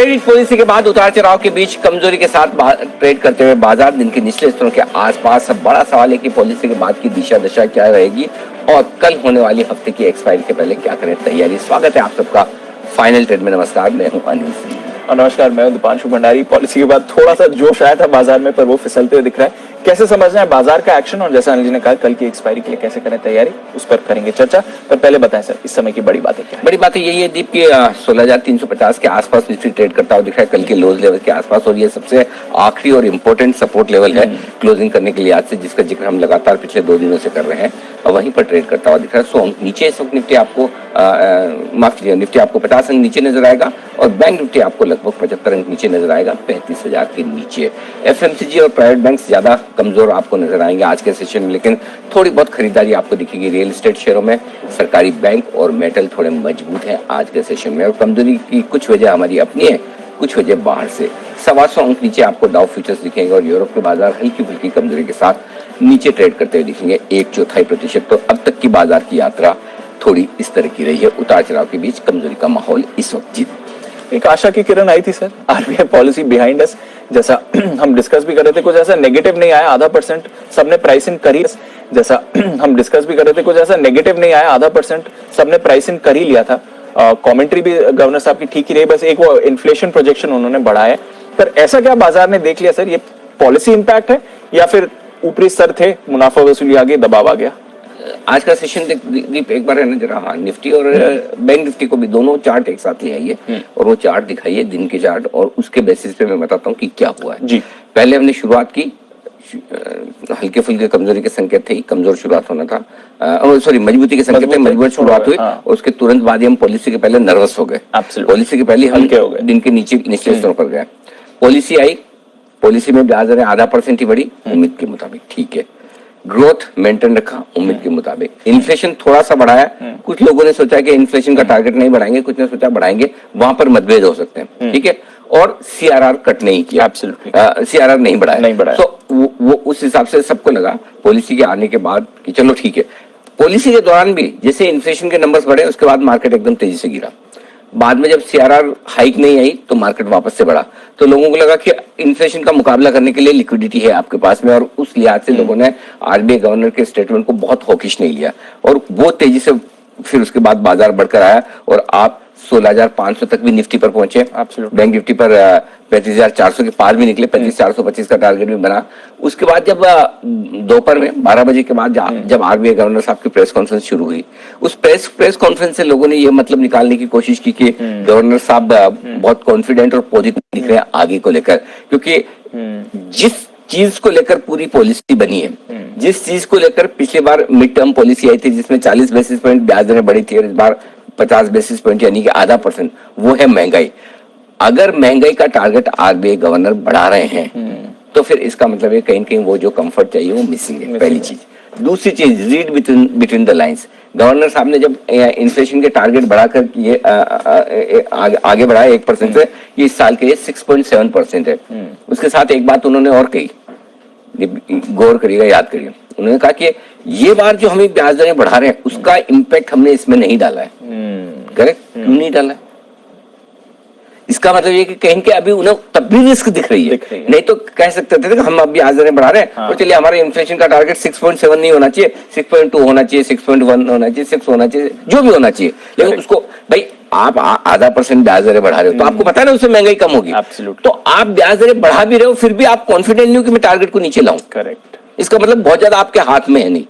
Credit policy के बाद उतार चढ़ाव के बीच कमजोरी के साथ ट्रेड करते हुए बाजार दिन के निचले स्तरों के आसपास। अब बड़ा सवाल है कि पॉलिसी के बाद की दिशा दशा क्या रहेगी और कल होने वाली हफ्ते की एक्सपायरी के पहले क्या करें तैयारी। स्वागत है आप सबका फाइनल ट्रेड में। नमस्कार, मैं हूं अनिल सिंह। और नमस्कार, मैं हूं दीपांशु भंडारी। पॉलिसी के बाद थोड़ा सा जोश आया था बाजार में, पर वो फिसलते हुए दिख रहा है। कैसे समझना है बाजार का एक्शन, और जैसा अनिल जी ने कहा कल की एक्सपायरी के लिए कैसे करें तैयारी, उस पर करेंगे चर्चा। पर पहले बताएं सर, इस समय की बड़ी बातें क्या है? बड़ी बात यही है दीप की 16,350 के आसपास निफ्टी ट्रेड करता हुआ दिख रहा है, कल के लोज लेवल के आसपास, और ये सबसे आखिरी और इम्पोर्टेंट सपोर्ट लेवल है क्लोजिंग करने के लिए आज से, जिसका जिक्र हम लगातार पिछले 2 दिनों से कर रहे हैं, और वहीं पर ट्रेड करता हुआ दिख रहा है। सो नीचे इस वक्त निफ्टी आपको माफ कीजिए, निफ्टी आपको 50 अंक नीचे नजर आएगा और बैंक निफ्टी आपको लगभग 75 अंक नीचे नजर आएगा, 35,000 के नीचे। एफएमसीजी और प्राइवेट बैंक ज्यादा कमजोर आपको नजर आएंगे आज के सेशन में, लेकिन थोड़ी बहुत खरीदारी आपको दिखेगी रियल एस्टेट शेयरों में। सरकारी बैंक और मेटल थोड़े मजबूत है आज के सेशन में, और कमजोरी की कुछ वजह हमारी अपनी है, कुछ वजह बाहर से। 125 अंक नीचे आपको डाउ फ्यूचर्स दिखेंगे और यूरोप के बाजार हल्की फुल्की कमजोरी के साथ नीचे ट्रेड करते हुए दिखेंगे 1/4%। तो अब तक की बाजार की यात्रा थोड़ी इस तरह की रही है, उतार चढ़ाव के बीच कमजोरी का माहौल इस वक्त जीत। एक आशा की किरण आई थी sir, RBI policy behind us, जैसा हम डिस्कस भी कर रहे थे, कुछ ऐसा नेगेटिव नहीं आया, 0.5% सबने प्राइस इन करी। जैसा हम डिस्कस भी कर रहे थे, कुछ ऐसा नेगेटिव नहीं आया, 0.5% सबने प्राइस इन कर ही लिया था। कमेंट्री भी गवर्नर साहब की ठीक ही रही, बस एक वो इन्फ्लेशन प्रोजेक्शन उन्होंने बढ़ाया। पर ऐसा क्या बाजार ने देख लिया सर, ये पॉलिसी इंपैक्ट है या फिर ऊपरी स्तर थे, मुनाफा वसूली आगे दबाव आ गया? आज का सेशन दीप एक बार है ना जरा, हाँ, निफ्टी और बैंक निफ्टी को भी दोनों चार्ट एक साथ ले आइए और वो चार्ट दिखाइए, दिन के चार्ट, और उसके बेसिस पे मैं बताता हूँ कि क्या हुआ है। जी, पहले हमने शुरुआत की, हल्के फुल्के कमजोरी के संकेत थे, कमजोर शुरुआत होना था, सॉरी मजबूती के संकेत थे, मजबूत शुरुआत हुई, और उसके तुरंत बाद ही हम पॉलिसी के पहले नर्वस हो गए। पॉलिसी के पहले हम दिन के नीचे निचले स्तरों पर गए। पॉलिसी आई, पॉलिसी में ब्याज दरें 0.5% ही बढ़ी उम्मीद के मुताबिक, ठीक है। ग्रोथ मेंटेन रखा उम्मीद के मुताबिक। इन्फ्लेशन थोड़ा सा बढ़ाया, कुछ लोगों ने सोचा कि इन्फ्लेशन का टारगेट नहीं बढ़ाएंगे, कुछ ने सोचा बढ़ाएंगे, वहां पर मतभेद हो सकते हैं, ठीक है। और सीआरआर कट नहीं किया, सीआरआर नहीं बढ़ाया, तो वो उस हिसाब से सबको लगा पॉलिसी के आने के बाद कि चलो ठीक है। पॉलिसी के दौरान भी जैसे इन्फ्लेशन के नंबर्स बढ़े, उसके बाद मार्केट एकदम तेजी से गिरा। बाद में जब सीआरआर हाइक नहीं आई तो मार्केट वापस से बढ़ा, तो लोगों को लगा कि इन्फ्लेशन का मुकाबला करने के लिए लिक्विडिटी है आपके पास में, और उस लिहाज से लोगों ने आरबीआई गवर्नर के स्टेटमेंट को बहुत हॉकिश नहीं लिया, और वो तेजी से फिर उसके बाद बाजार बढ़कर आया और आप 16,500 तक भी निफ्टी पर पहुंचे। बैंक निफ्टी पर 35,400 के पार भी निकले, 35,425 का टारगेट भी बना। उसके बाद जब दोपहर में 12 बजे के बाद जब आरबीआई गवर्नर साहब की प्रेस कॉन्फ्रेंस शुरू हुई, उस प्रेस कॉन्फ्रेंस से लोगों ने ये मतलब निकालने की कोशिश की कि गवर्नर साहब बहुत कॉन्फिडेंट और पॉजिटिव दिख रहे हैं आगे को लेकर, क्योंकि जिस चीज को लेकर पूरी पॉलिसी बनी है, जिस चीज को लेकर पिछली बार मिड टर्म पॉलिसी आई थी जिसमें 40 बेसिस पॉइंट ब्याज दरें बढ़ी थी और इस बार 50 बेसिस पॉइंट यानी कि 0.5%, वो है महंगाई। अगर महंगाई का टारगेट आरबीआई गवर्नर बढ़ा रहे हैं तो फिर इसका मतलब है कहीं कहीं वो जो कंफर्ट चाहिए वो मिसिंग है, पहली चीज। दूसरी चीज, read between the lines. Governor साहब ने जब इन्फ्लेशन के टारगेट बढ़ाकर ये आगे बढ़ाया 1% से, ये इस साल के लिए 6.7% है। उसके साथ एक बात उन्होंने और कही, गौर करिएगा, याद करिए, उन्होंने कहा कि ये बार जो हमें ब्याज दरें बढ़ा रहे हैं उसका इम्पैक्ट हमने इसमें नहीं डाला है। करेक्ट? क्यों नहीं डाला है? इसका मतलब ये कि कहीं के अभी उन्हें तब भी रिस्क दिख रही है। नहीं तो कह सकते थे कि हम अब ब्याज दरें बढ़ा रहे हैं और चलिए हमारे इन्फ्लेशन का टारगेट 6.7 नहीं होना चाहिए, 6.2 होना चाहिए, 6.1 होना चाहिए, 6 होना चाहिए, जो भी होना चाहिए, लेकिन उसको भाई आप 0.5% ब्याज दरें बढ़ा रहे हो तो आपको पता है ना उससे महंगाई कम होगी, तो आप ब्याज दरें बढ़ा भी रहे हो फिर भी आप कॉन्फिडेंट नहीं हो कि मैं टारगेट को नीचे लाऊं। करेक्ट। इसका मतलब बहुत ज्यादा आपके हाथ में है नहीं।